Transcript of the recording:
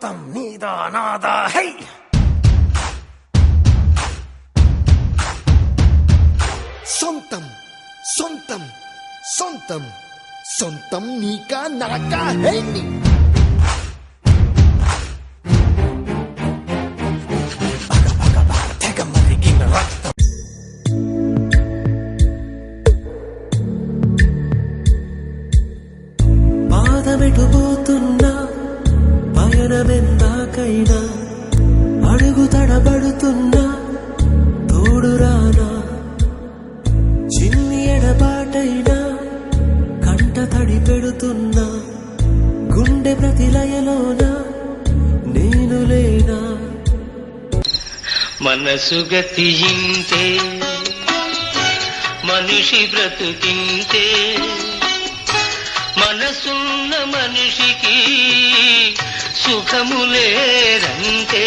సొంతం నీదా నాదా హై సొంతం సొంతం సొంతం సొంతం నీకా నాకా హై తెగ మరిగిన రక్తం పాదమెటుపోతున్నా పయనమెందాకైనా అడుగు తడబడుతున్నా తోడురానా చిన్ని ఎడబాటైనా కంట తడి పెడుతున్నా గుండె ప్రతిలయలోన నేను లేనా మనసు గతింతే మనిషి బ్రతుకింతే మనసున్న మనిషికి సుఖములేరంతే